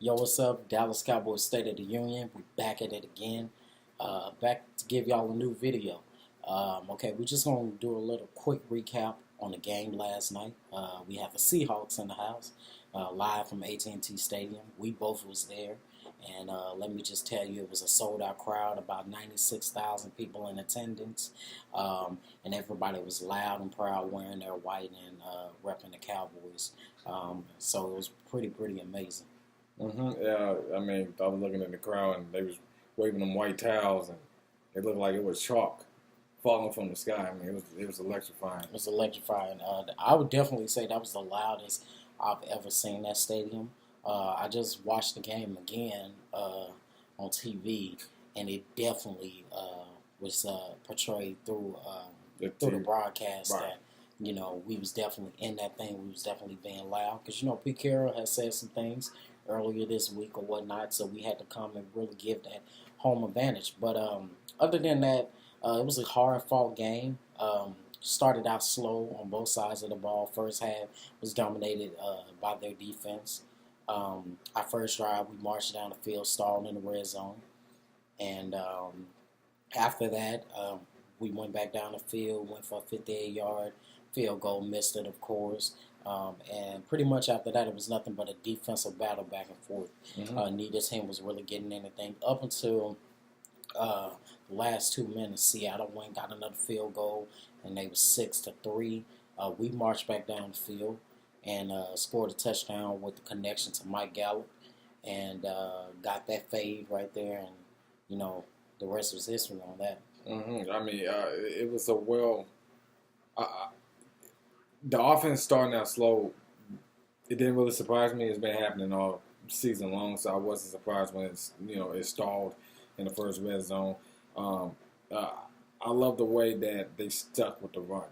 Yo, what's up? Dallas Cowboys State of the Union. We're back at it again. Back to give y'all a new video. Okay, we're just going to do a little quick recap on the game last night. We have the Seahawks in the house, live from AT&T Stadium. We both was there. And let me just tell you, it was a sold-out crowd, about 96,000 people in attendance. And everybody was loud and proud wearing their white and repping the Cowboys. So it was pretty amazing. Yeah, I mean, I was looking in the crowd and they was waving them white towels and it looked like it was chalk falling from the sky. I mean, it was electrifying. It was electrifying. I would definitely say that was the loudest I've ever seen that stadium. I just watched the game again on TV, and it definitely was portrayed through the broadcast Right. that we was definitely in that thing. We was definitely being loud because Pete Carroll has said some things earlier this week or whatnot, so we had to come and really give that home advantage. But other than that, it was a hard-fought game. Started out slow on both sides of the ball. First half was dominated by their defense. Our first drive, we marched down the field, stalled in the red zone. And after that, we went back down the field, went for a 58-yard field goal, missed it, of course. And pretty much after that, it was nothing but a defensive battle back and forth. Neither team was really getting anything up until the last 2 minutes. Seattle went, got another field goal, and they was 6-3. We marched back down the field and scored a touchdown with the connection to Mike Gallup, and got that fade right there, and the rest was history on that. I mean, it was the offense starting out slow. It didn't really surprise me. It's been happening all season long, so I wasn't surprised when it stalled in the first red zone. I love the way that they stuck with the run,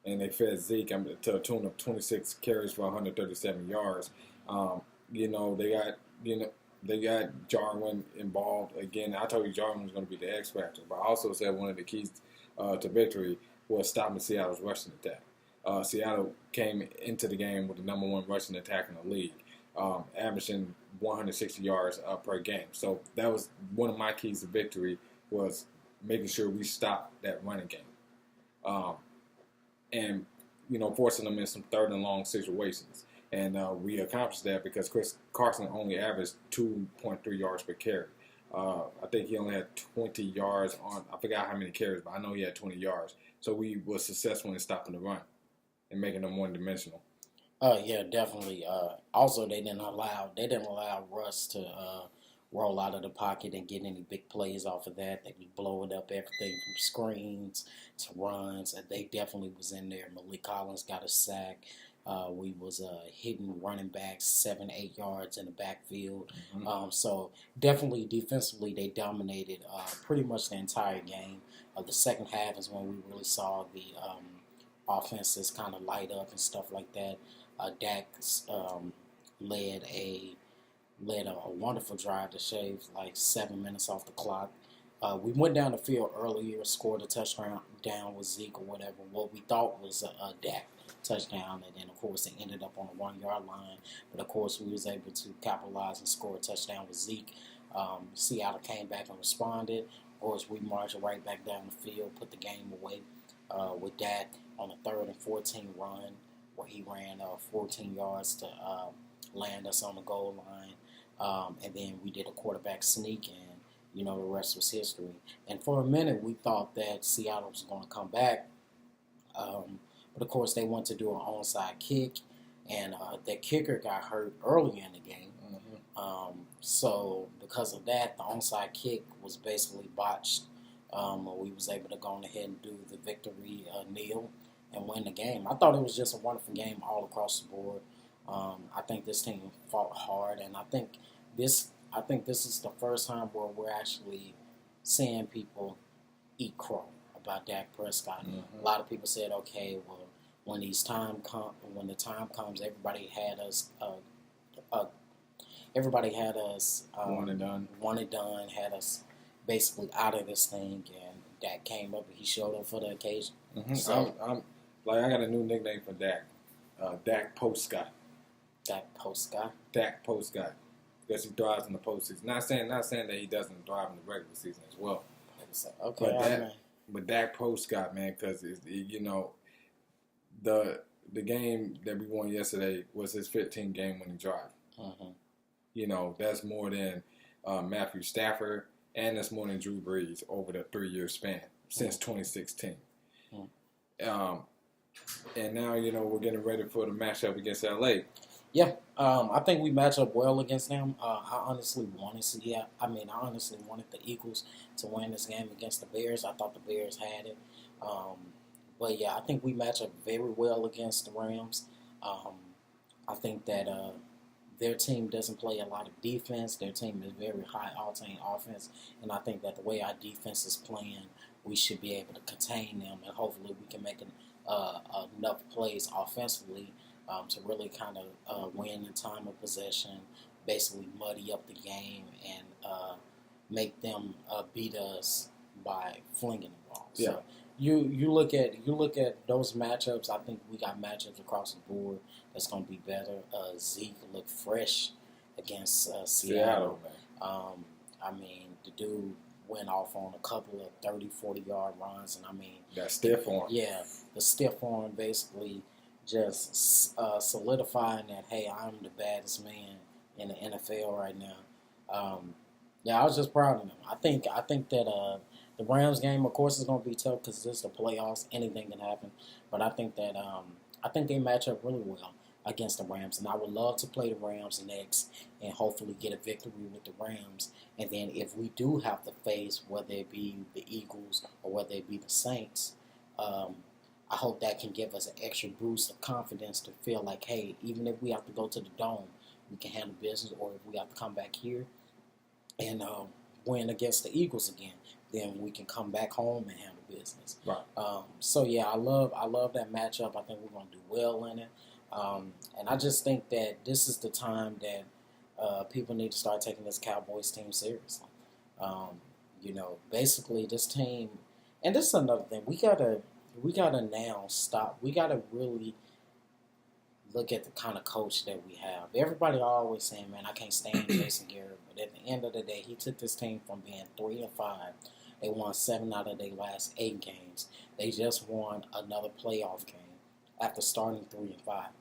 and they fed Zeke to a tune of 26 carries for 137 yards. They got Jarwin involved again. I told you Jarwin was going to be the X factor, but I also said one of the keys to victory was stopping Seattle's rushing attack. Seattle came into the game with the number one rushing attack in the league, averaging 160 yards per game. So that was one of my keys to victory, was making sure we stopped that running game, and forcing them in some third and long situations. And we accomplished that because Chris Carson only averaged 2.3 yards per carry. I think he only had 20 yards on. I forgot how many carries, but I know he had 20 yards. So we were successful in stopping the run and making them one-dimensional. Yeah, definitely. Also, they didn't allow Russ to roll out of the pocket and get any big plays off of that. They was blowing up everything from screens to runs, and they definitely was in there. Malik Collins got a sack. We was hitting running backs 7-8 yards in the backfield. So definitely defensively they dominated pretty much the entire game. The second half is when we really saw the offenses kind of light up and stuff like that. Dak led a wonderful drive to shave like 7 minutes off the clock. We went down the field earlier, scored a touchdown down with Zeke or whatever, what we thought was a Dak touchdown, and then of course it ended up on the 1 yard line. But of course we was able to capitalize and score a touchdown with Zeke. Seattle came back and responded. Of course we marched right back down the field, put the game away with Dak on a 3rd and 14 run where he ran 14 yards to land us on the goal line. And then we did a quarterback sneak, and the rest was history. And for a minute, we thought that Seattle was going to come back. But, of course, they wanted to do an onside kick, and their kicker got hurt early in the game. So, because of that, the onside kick was basically botched. We was able to go ahead and do the victory kneel and win the game. I thought it was just a wonderful game all across the board. I think this team fought hard, and I think this is the first time where we're actually seeing people eat crow about Dak Prescott. A lot of people said, okay, well, when the time comes, everybody had us one and done, had us basically out of this thing, and Dak came up and he showed up for the occasion. So I got a new nickname for Dak. Dak Post Scott. Dak Post Scott. Dak Post Scott. because he thrives in the postseason. Not saying that he doesn't thrive in the regular season as well. Okay, But Dak Prescott, man, because you know the game that we won yesterday was his 15th game winning drive. Mm-hmm. You know, that's more than Matthew Stafford, and that's more than Drew Brees over the 3-year span since 2016. And now, you know, we're getting ready for the matchup against LA. Yeah, I think we match up well against them. I honestly wanted the Eagles to win this game against the Bears. I thought the Bears had it. But yeah, I think we match up very well against the Rams. I think that their team doesn't play a lot of defense. Their team is very high-octane offense. And I think that the way our defense is playing, we should be able to contain them. And hopefully we can make enough plays offensively to really kind of win in time of possession, basically muddy up the game, and make them beat us by flinging the ball. Yeah. So you look at those matchups. I think we got matchups across the board that's going to be better. Zeke looked fresh against Seattle. I mean, the dude went off on a couple of 30, 40-yard runs, and I mean that stiff arm. Yeah, the stiff arm basically just solidifying that, hey, I'm the baddest man in the NFL right now. Yeah, I was just proud of them. I think that the Rams game, of course, is going to be tough because it's the playoffs. Anything can happen. But I think that they match up really well against the Rams, and I would love to play the Rams next and hopefully get a victory with the Rams. And then if we do have to face, whether it be the Eagles or whether it be the Saints, I hope that can give us an extra boost of confidence to feel like, hey, even if we have to go to the Dome, we can handle business, or if we have to come back here and win against the Eagles again, then we can come back home and handle business. Right. So yeah, I love that matchup. I think we're going to do well in it. And I just think that this is the time that people need to start taking this Cowboys team seriously. You know, basically this team, and this is another thing, we gotta now stop. We gotta really look at the kind of coach that we have. Everybody always saying, man, I can't stand Jason Garrett, but at the end of the day, he took this team from being 3-5. They won 7 out of their last 8 games. They just won another playoff game after starting 3-5.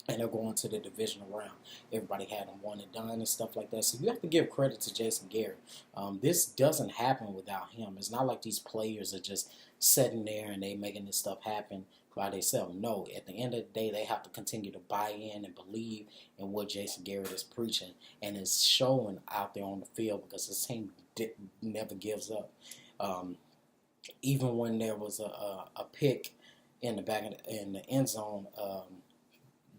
And they're going to the divisional round. Everybody had them one and done and stuff like that. So you have to give credit to Jason Garrett. This doesn't happen without him. It's not like these players are just sitting there and they making this stuff happen by themselves. No, at the end of the day, they have to continue to buy in and believe in what Jason Garrett is preaching, and it's showing out there on the field because his team never gives up. Even when there was a pick in the end zone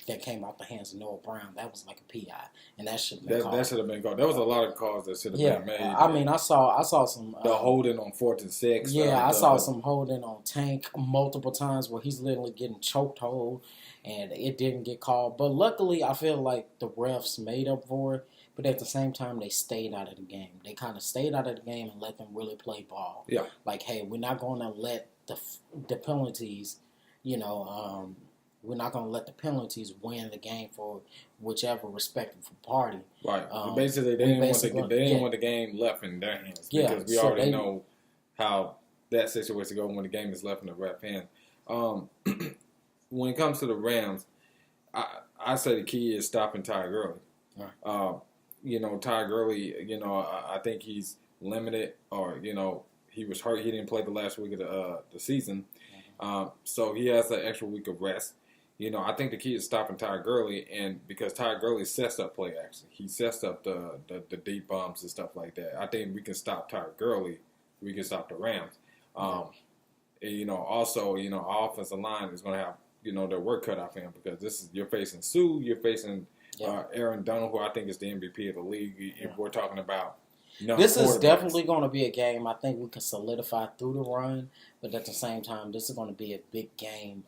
that came out the hands of Noah Brown, that was like a PI, and that should have been called. That should have been called. There was a lot of calls that should have been made. I mean, I saw some the holding on 4th and 6. Yeah, I saw some holding on Tank multiple times where he's literally getting choked hold, and it didn't get called. But luckily, I feel like the refs made up for it. But at the same time, they stayed out of the game. They kind of stayed out of the game and let them really play ball. Yeah, like, hey, we're not going to let the penalties, we're not going to let the penalties win the game for whichever respective party. Right. Basically, they didn't want the game left in their hands because we already know how that situation goes when the game is left in the ref hand. When it comes to the Rams, I say the key is stopping Ty Gurley. Right. Ty Gurley, I think he's limited, or he was hurt. He didn't play the last week of the season, so he has an extra week of rest. I think the key is stopping Ty Gurley, and because Ty Gurley sets up play action, he sets up the deep bombs and stuff like that. I think we can stop Ty Gurley, we can stop the Rams. Also, our offensive line is going to have their work cut out for him, because you're facing Sue, you're facing Aaron Donald, who I think is the MVP of the league. If we're talking about this is definitely going to be a game I think we can solidify through the run, but at the same time, this is going to be a big game.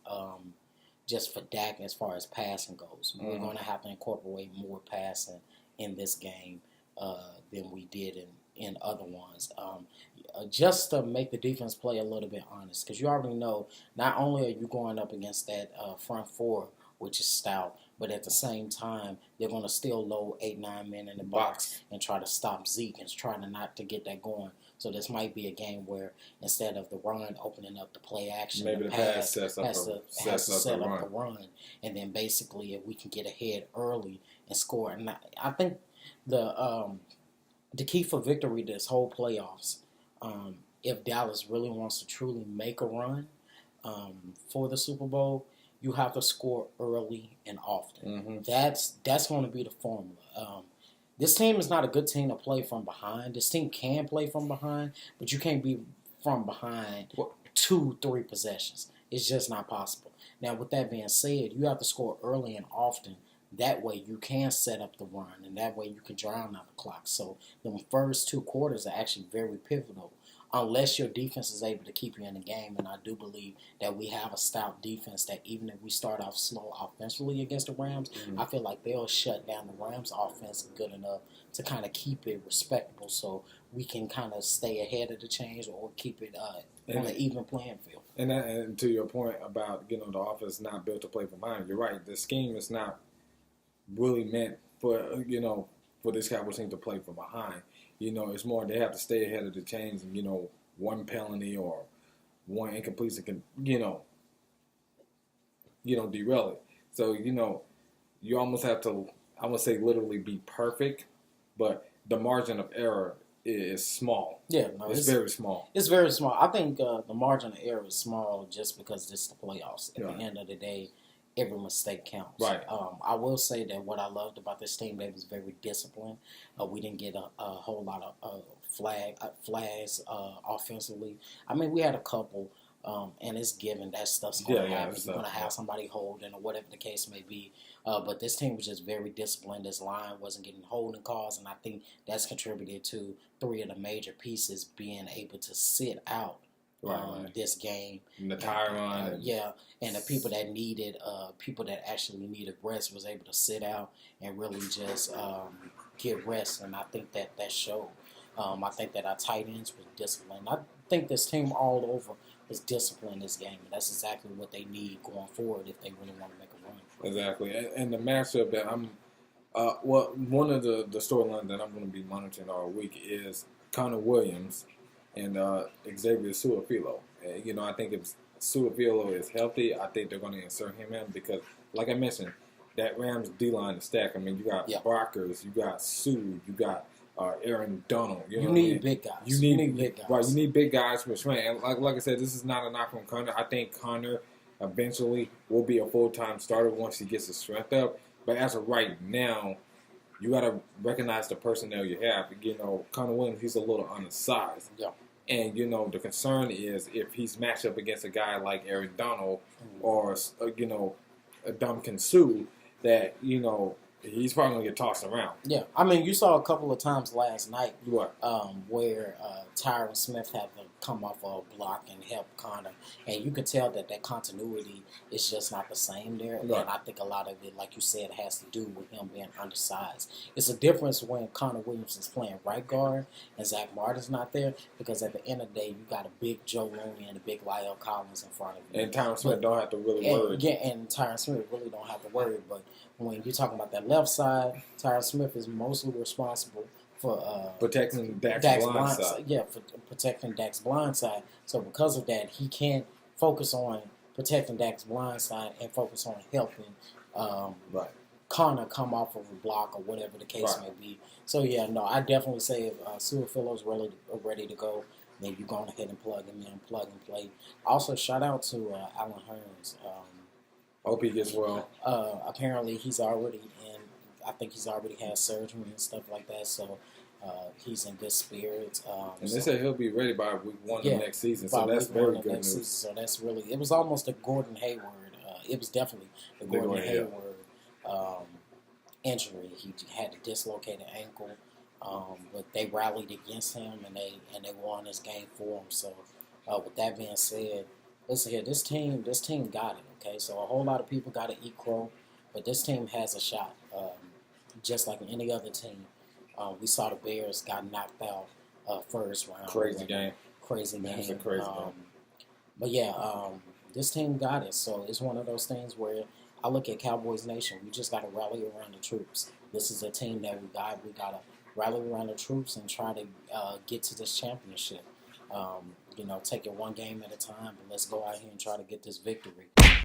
Just for Dak as far as passing goes. We're going to have to incorporate more passing in this game than we did in other ones. Just to make the defense play a little bit honest, because you already know not only are you going up against that front four, which is stout, but at the same time, they're going to still load 8, 9 men in the box and try to stop Zeke and try to not to get that going. So this might be a game where instead of the run opening up the play action, maybe the pass sets up the run, and then basically if we can get ahead early and score. And I think the key for victory this whole playoffs, if Dallas really wants to truly make a run for the Super Bowl, you have to score early and often. That's going to be the formula. This team is not a good team to play from behind. This team can play from behind, but you can't be from behind 2-3 possessions. It's just not possible. Now, with that being said, you have to score early and often. That way you can set up the run, and that way you can drown out the clock. So the first 2 quarters are actually very pivotal, unless your defense is able to keep you in the game. And I do believe that we have a stout defense that even if we start off slow offensively against the Rams, I feel like they'll shut down the Rams' offense good enough to kind of keep it respectable so we can kind of stay ahead of the chains or keep it on an even playing field. And to your point about, the offense not built to play from behind, you're right. The scheme is not really meant for, for this Cowboys team to play from behind. It's more they have to stay ahead of the chains and, one penalty or one incompletion can, derail it. So, you almost have to, I would say, literally be perfect, but the margin of error is small. Yeah, no, it's very small. It's very small. I think the margin of error is small just because it's the playoffs. At the end of the day, every mistake counts. Right. I will say that what I loved about this team, they was very disciplined. We didn't get a whole lot of flags offensively. I mean, we had a couple, and it's given that stuff's going to happen. You're going to have somebody holding or whatever the case may be. But this team was just very disciplined. This line wasn't getting holding calls, and I think that's contributed to 3 of the major pieces being able to sit out this game. And the Tyron. And the people that needed, people that actually needed rest was able to sit out and really just get rest. And I think that showed. I think that our tight ends were disciplined. I think this team all over was disciplined this game. And that's exactly what they need going forward if they really want to make a run. Exactly. And the matchup that one of the storylines that I'm going to be monitoring all week is Connor Williams and Xavier Su'a-Filo. I think if Su'a-Filo is healthy, I think they're going to insert him in because, like I mentioned, that Rams D-line is stacked. I mean, you got Brockers, you got Sue, you got Aaron Donald. You need big guys. You need big guys. Right, you need big guys for strength. And like I said, this is not a knock on Connor. I think Connor eventually will be a full-time starter once he gets his strength up. But as of right now, you got to recognize the personnel you have. Connor Williams, he's a little undersized. Yeah. And, the concern is if he's matched up against a guy like Aaron Donald or, Ndamukong Suh, that, he's probably going to get tossed around. Yeah. I mean, you saw a couple of times last night where Tyron Smith had to come off a block and help Connor. And you could tell that continuity is just not the same there. Right. And I think a lot of it, like you said, has to do with him being undersized. It's a difference when Connor Williams is playing right guard and Zach Martin's not there because at the end of the day, you got a big Joe Looney and a big Lyle Collins in front of you. And Tyron Smith don't have to really worry. Yeah, and Tyron Smith really don't have to worry. But when you're talking about that left side, Tyron Smith is mostly responsible for protecting Dak's blind side. Yeah, for protecting Dak's blind side. So because of that, he can't focus on protecting Dak's blind side and focus on helping Connor come off of a block or whatever the case may be. So yeah, no, I definitely say if Su'a-Filo's really ready to go, then you're going ahead and plug him in, plug and play. Also, shout out to Alan Hearns. Hope he gets well. Apparently, he's already in. I think he's already had surgery and stuff like that, so he's in good spirits. And they say he'll be ready by week 1 of next season, so that's very good news. Season, so that's really, it was almost a Gordon Hayward. It was definitely a Gordon Hayward injury. He had a dislocated ankle, but they rallied against him and they won this game for him. So with that being said, listen here, this team got it. Okay, so a whole lot of people got to eat crow, but this team has a shot. Just like any other team. We saw the Bears got knocked out first round. Crazy game. Crazy game. That's a crazy game. But yeah, this team got it. So it's one of those things where I look at Cowboys Nation. We just got to rally around the troops. This is a team that we got. We got to rally around the troops and try to get to this championship. Take it one game at a time, but let's go out here and try to get this victory.